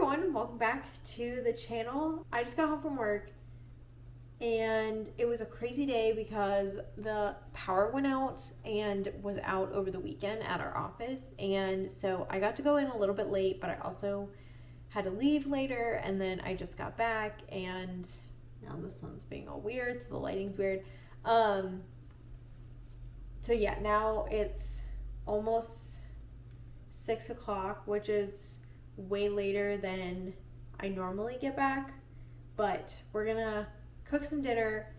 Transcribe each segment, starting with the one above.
everyone, welcome back to the channel. I just got home from work and it was a crazy day because the power went out and was out over the weekend at our office, and so I got to go in a little bit late, but I also had to leave later, and then I just got back and now the sun's being all weird, so the lighting's weird. So yeah, now it's almost 6 o'clock, which is way later than I normally get back, but we're gonna cook some dinner,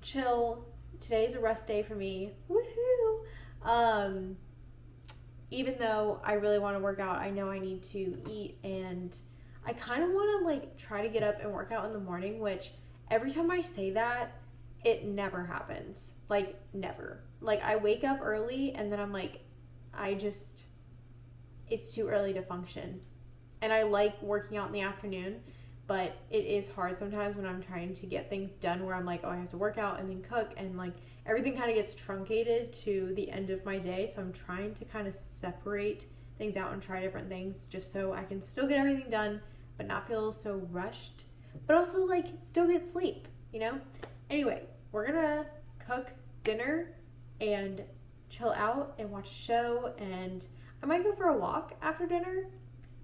chill. Today's a rest day for me. Woohoo! Even though I really want to work out, I know I need to eat, and I kind of want to try to get up and work out in the morning, which every time I say that, it never happens. Never. I wake up early and then I'm it's too early to function. And I like working out in the afternoon, but it is hard sometimes when I'm trying to get things done where I'm I have to work out and then cook, and everything kind of gets truncated to the end of my day. So I'm trying to kind of separate things out and try different things just so I can still get everything done, but not feel so rushed, but also still get sleep, Anyway, we're gonna cook dinner and chill out and watch a show, and I might go for a walk after dinner,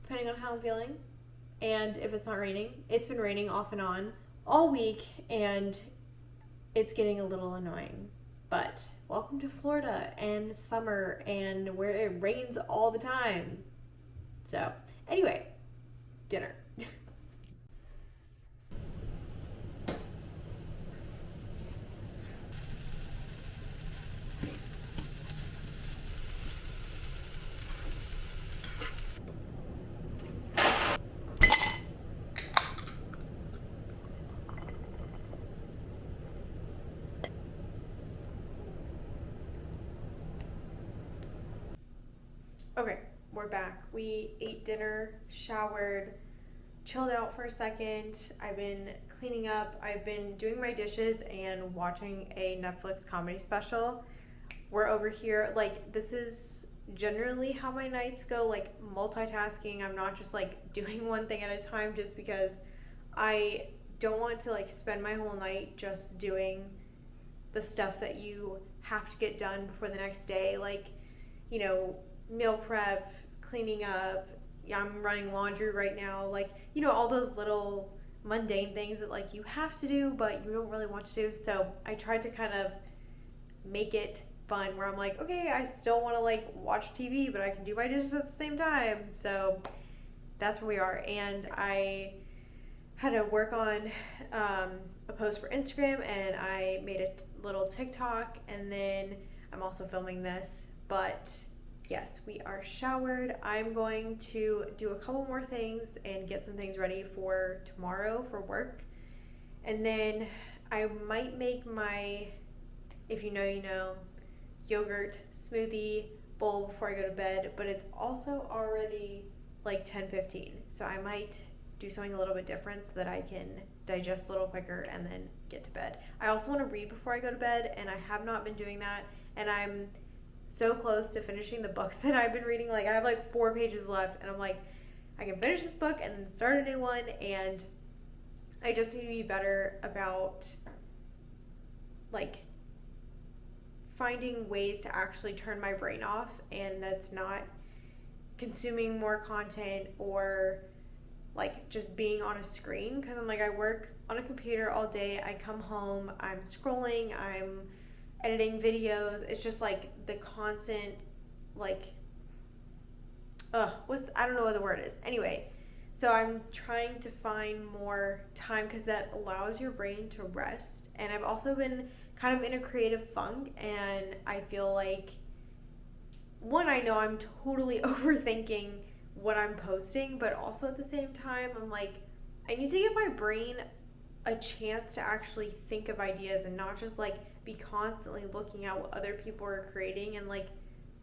depending on how I'm feeling. And if it's not raining, it's been raining off and on all week, and it's getting a little annoying. But welcome to Florida and summer, and where it rains all the time. So anyway, dinner. Okay, we're back. We ate dinner, showered, chilled out for a second. I've been cleaning up. I've been doing my dishes and watching a Netflix comedy special. We're over here. This is generally how my nights go, multitasking. I'm not just doing one thing at a time, just because I don't want to spend my whole night just doing the stuff that you have to get done before the next day. Meal prep, cleaning up. I'm running laundry right now. All those little mundane things that you have to do, but you don't really want to do. So I tried to kind of make it fun where I'm okay, I still want to watch TV, but I can do my dishes at the same time. So that's where we are. And I had to work on a post for Instagram, and I made a little TikTok, and then I'm also filming this. But yes, we are showered. I'm going to do a couple more things and get some things ready for tomorrow for work. And then I might make my, if you know, yogurt smoothie bowl before I go to bed, but it's also already 10:15. So I might do something a little bit different so that I can digest a little quicker and then get to bed. I also want to read before I go to bed, and I have not been doing that, and I'm so close to finishing the book that I've been reading. I have 4 pages left, and I'm I can finish this book and then start a new one, and I just need to be better about finding ways to actually turn my brain off, and that's not consuming more content or just being on a screen, because I'm I work on a computer all day. I come home, I'm scrolling, I'm editing videos. It's just the constant I don't know what the word is. Anyway, so I'm trying to find more time, because that allows your brain to rest. And I've also been kind of in a creative funk, and I feel one, I know I'm totally overthinking what I'm posting, but also at the same time I'm I need to give my brain a chance to actually think of ideas, and not just be constantly looking at what other people are creating, and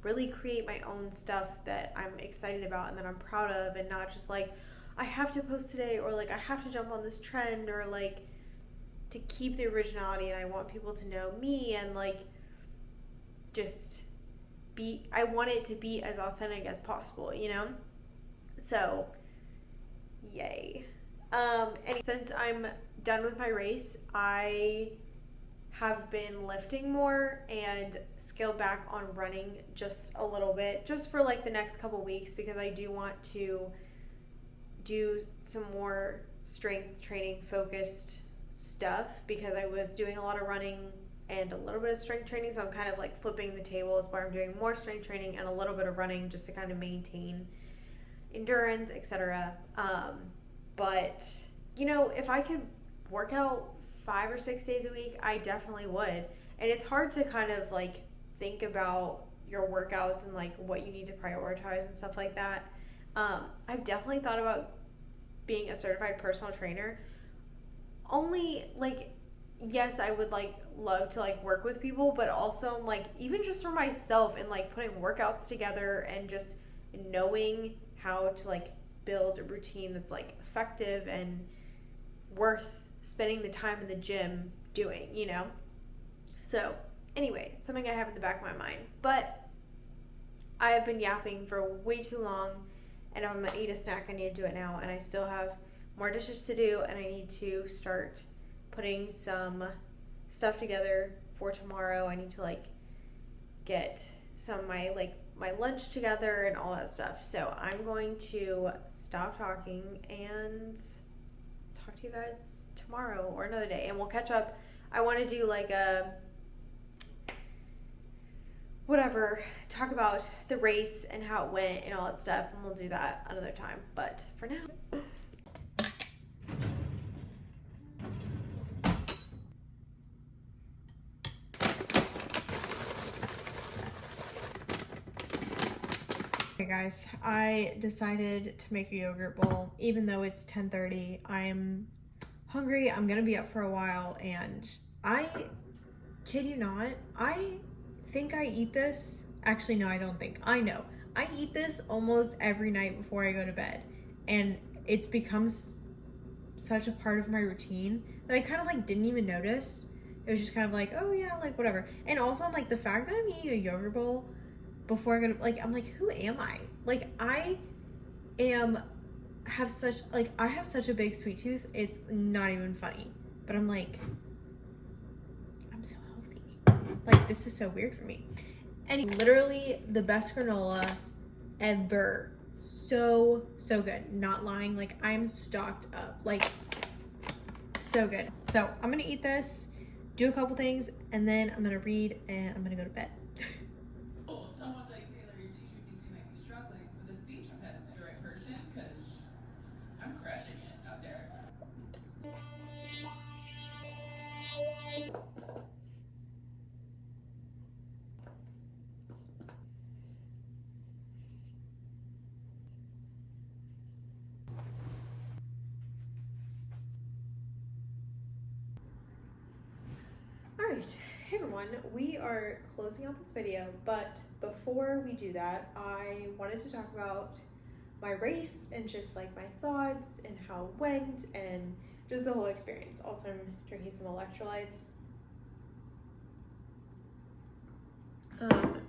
really create my own stuff that I'm excited about and that I'm proud of, and not just I have to post today, or I have to jump on this trend, or to keep the originality. And I want people to know me, and just I want it to be as authentic as possible, So Yay. And since I'm done with my race, I have been lifting more and scaled back on running just a little bit, just for like the next couple weeks, because I do want to do some more strength training focused stuff, because I was doing a lot of running and a little bit of strength training, so I'm kind of like flipping the tables where I'm doing more strength training and a little bit of running just to kind of maintain endurance, etc. But you know, if I could work out 5 or 6 days a week, I definitely would. And it's hard to kind of like think about your workouts and like what you need to prioritize and stuff like that. I've definitely thought about being a certified personal trainer. Only like, yes, I would like love to like work with people, but also like even just for myself and like putting workouts together and just knowing how to like build a routine that's like effective and worth spending the time in the gym doing, you know? So anyway, something I have in the back of my mind. But I have been yapping for way too long, and if I'm gonna eat a snack, I need to do it now. And I still have more dishes to do, and I need to start putting some stuff together for tomorrow. I need to like get some of my lunch together and all that stuff. So I'm going to stop talking and talk to you guys tomorrow or another day, and we'll catch up. I want to do like a whatever, talk about the race and how it went and all that stuff, and we'll do that another time. But for now, hey guys, I decided to make a yogurt bowl. Even though it's 10:30, I'm hungry. I'm gonna be up for a while, and I kid you not, I think I eat this. Actually, no, I don't think. I know. I eat this almost every night before I go to bed, and it's become such a part of my routine that I kind of like didn't even notice. It was just kind of like, oh yeah, like whatever. And also, I'm like, the fact that I'm eating a yogurt bowl before I go to, like, I'm like, who am I? Like, I have such a big sweet tooth, it's not even funny. But I'm like, I'm so healthy. Like, this is so weird for me. And literally the best granola ever. So good. Not lying. Like, I'm stocked up. Like, so good. So I'm gonna eat this, do a couple things, and then I'm gonna read and I'm gonna go to bed. Someone's like, Taylor, your teacher thinks you might be struggling with a speech impediment. The right person? Because I'm crushing it out there. Alright, hey everyone, we are closing out this video, but before we do that, I wanted to talk about my race and just like my thoughts and how it went and just the whole experience. Also, I'm drinking some electrolytes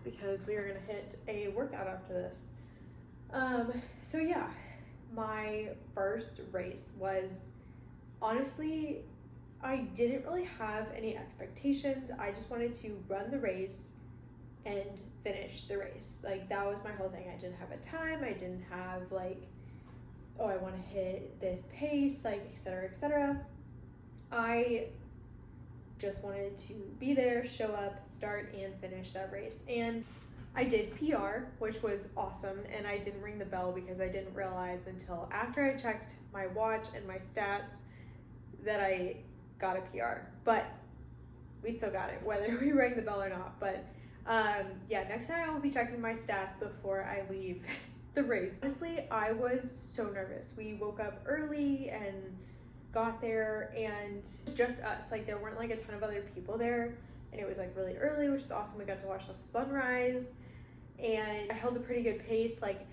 because we are going to hit a workout after this. So yeah, my first race was, honestly, I didn't really have any expectations. I just wanted to run the race and finish the race. Like, that was my whole thing. I didn't have a time. I didn't have like, oh, I want to hit this pace, like, etc., etc. I just wanted to be there, show up, start, and finish that race. And I did PR, which was awesome, and I didn't ring the bell because I didn't realize until after I checked my watch and my stats that I got a PR. But we still got it, whether we rang the bell or not. But yeah, next time I will be checking my stats before I leave the race. Honestly, I was so nervous. We woke up early and got there, and just us. Like, there weren't like a ton of other people there, and it was like really early, which is awesome. We got to watch the sunrise, and I held a pretty good pace. Like,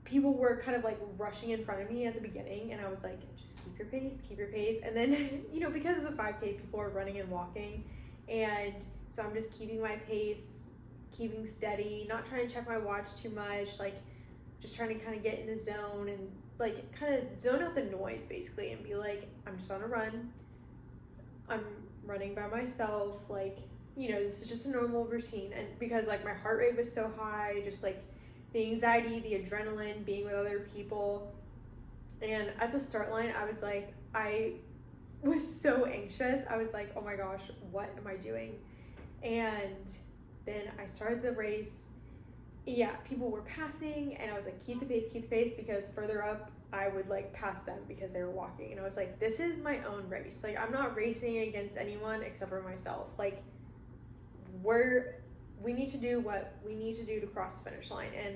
people were kind of like rushing in front of me at the beginning, and I was like, just keep your pace. And then, you know, because it's a 5K, people are running and walking, and so I'm just keeping my pace, keeping steady, not trying to check my watch too much, like just trying to kind of get in the zone and like kind of zone out the noise basically and be like, I'm just on a run. I'm running by myself. Like, you know, this is just a normal routine. And because like my heart rate was so high, just like the anxiety, the adrenaline, being with other people. And at the start line, I was like, I was so anxious. I was like, oh my gosh, what am I doing? And then I started the race. Yeah, people were passing and I was like, keep the pace, because further up I would like pass them because they were walking. And I was like, this is my own race. Like, I'm not racing against anyone except for myself. Like, we need to do what we need to do to cross the finish line. And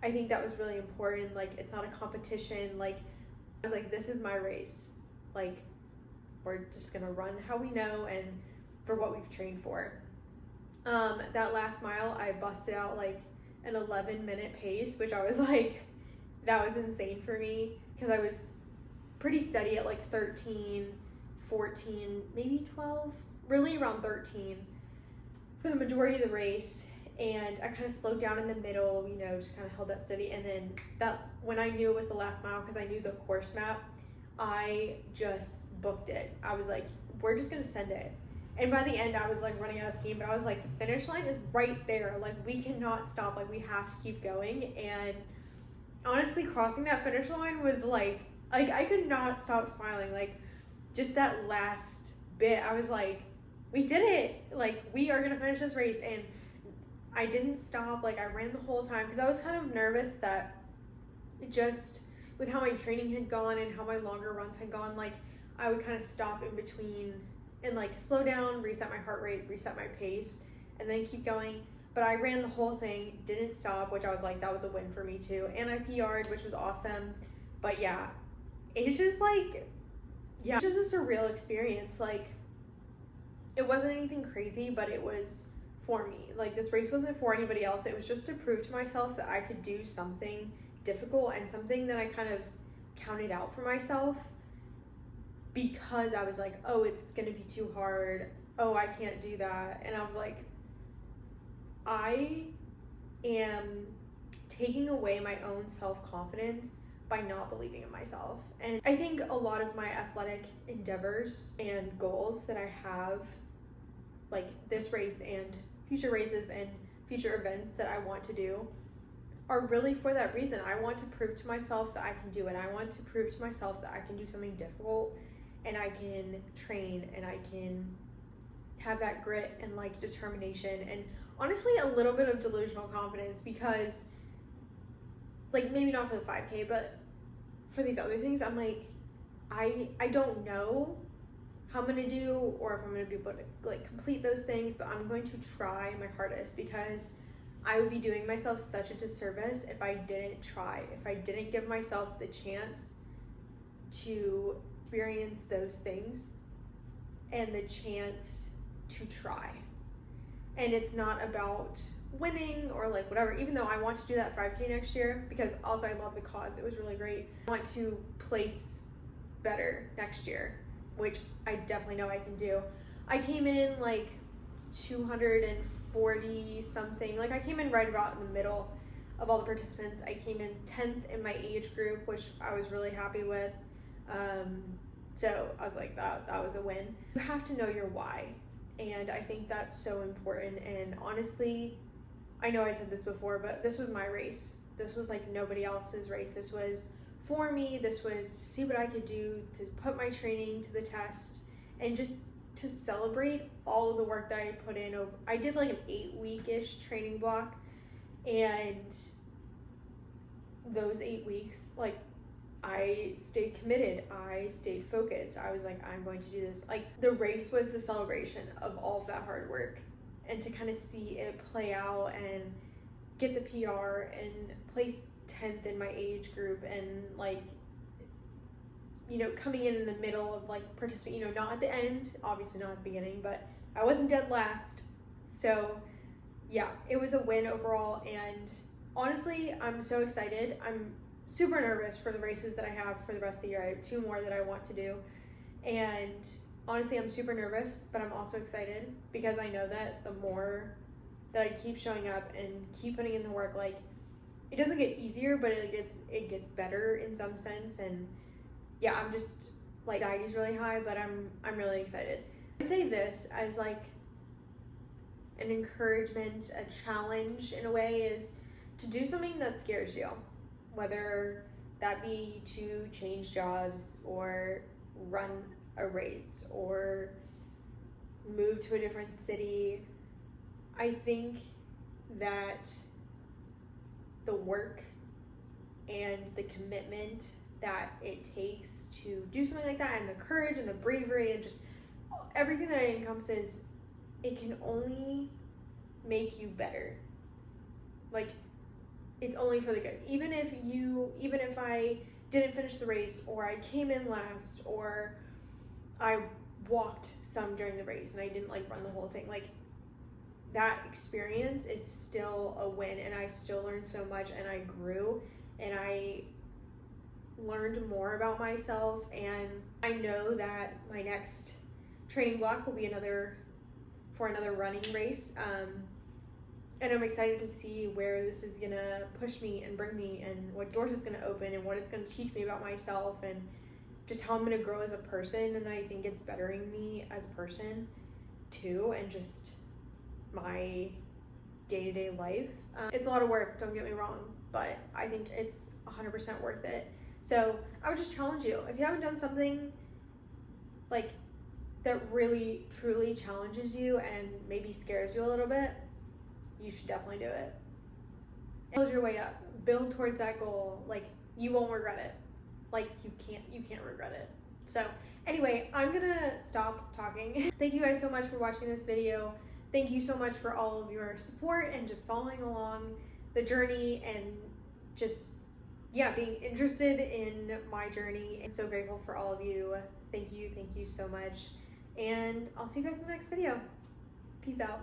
I think that was really important. Like, it's not a competition. Like, I was like, this is my race. Like, we're just gonna run how we know and for what we've trained for. That last mile, I busted out like an 11-minute pace, which I was like, that was insane for me because I was pretty steady at like 13, 14, maybe 12, really around 13 for the majority of the race. And I kind of slowed down in the middle, you know, just kind of held that steady. And then that, when I knew it was the last mile, because I knew the course map, I just booked it. I was like, we're just gonna send it. And by the end, I was like running out of steam, but I was like, the finish line is right there. Like, we cannot stop. Like, we have to keep going. And honestly, crossing that finish line was like I could not stop smiling. Like, just that last bit, I was like, we did it. Like, we are gonna finish this race. And I didn't stop. Like, I ran the whole time because I was kind of nervous that just with how my training had gone and how my longer runs had gone, like, I would kind of stop in between and like slow down, reset my heart rate, reset my pace, and then keep going. But I ran the whole thing, didn't stop, which I was like, that was a win for me too. And I PR'd, which was awesome. But yeah, it's just like, yeah, it's just a surreal experience. Like, it wasn't anything crazy, but it was for me. Like, this race wasn't for anybody else. It was just to prove to myself that I could do something difficult and something that I kind of counted out for myself, because I was like, oh, it's gonna be too hard. Oh, I can't do that. And I was like, I am taking away my own self-confidence by not believing in myself. And I think a lot of my athletic endeavors and goals that I have, like this race and future races and future events that I want to do, are really for that reason. I want to prove to myself that I can do it. I want to prove to myself that I can do something difficult, and I can train, and I can have that grit and like determination, and honestly a little bit of delusional confidence, because like, maybe not for the 5K, but for these other things, I'm like, I don't know how I'm gonna do or if I'm gonna be able to like complete those things, but I'm going to try my hardest, because I would be doing myself such a disservice if I didn't try, if I didn't give myself the chance to experience those things and the chance to try. And it's not about winning or like whatever, even though I want to do that 5K next year, because also I love the cause. It was really great. I want to place better next year, which I definitely know I can do. I came in like 240 something. Like, I came in right about in the middle of all the participants. I came in 10th in my age group, which I was really happy with. So I was like, that was a win. You have to know your why. And I think that's so important. And honestly, I know I said this before, but this was my race. This was like nobody else's race. This was for me. This was to see what I could do, to put my training to the test, and just to celebrate all of the work that I put in. I did like an 8-week-ish training block, and those 8 weeks, like, I stayed committed. I stayed focused. I was like, I'm going to do this. Like, the race was the celebration of all of that hard work, and to kind of see it play out and get the PR and place 10th in my age group, and like, you know, coming in the middle of like participate, you know, not at the end, obviously not at the beginning, but I wasn't dead last. So yeah, it was a win overall. And honestly, I'm so excited. I'm super nervous for the races that I have for the rest of the year. I have 2 more that I want to do. And honestly, I'm super nervous, but I'm also excited, because I know that the more that I keep showing up and keep putting in the work, like, it doesn't get easier, but it gets better in some sense. And yeah, I'm just like, anxiety's really high, but I'm really excited. I say this as like an encouragement, a challenge in a way, is to do something that scares you, whether that be to change jobs or run a race or move to a different city. I think that the work and the commitment that it takes to do something like that, and the courage and the bravery and just everything that it encompasses, it can only make you better. Like, it's only for the good. Even if I didn't finish the race, or I came in last, or I walked some during the race and I didn't like run the whole thing, like, that experience is still a win, and I still learned so much, and I grew, and I learned more about myself. And I know that my next training block will be another running race, and I'm excited to see where this is gonna push me and bring me, and what doors it's gonna open, and what it's gonna teach me about myself, and just how I'm gonna grow as a person. And I think it's bettering me as a person too, and just my day-to-day life. It's a lot of work, don't get me wrong, but I think it's 100% worth it. So I would just challenge you, if you haven't done something like that really truly challenges you and maybe scares you a little bit, you should definitely do it. Build your way up, build towards that goal. Like, you won't regret it. Like, you can't regret it. So anyway, I'm gonna stop talking. Thank you guys so much for watching this video. Thank you so much for all of your support and just following along the journey, and just, yeah, being interested in my journey. I'm so grateful for all of you. Thank you so much. And I'll see you guys in the next video. Peace out.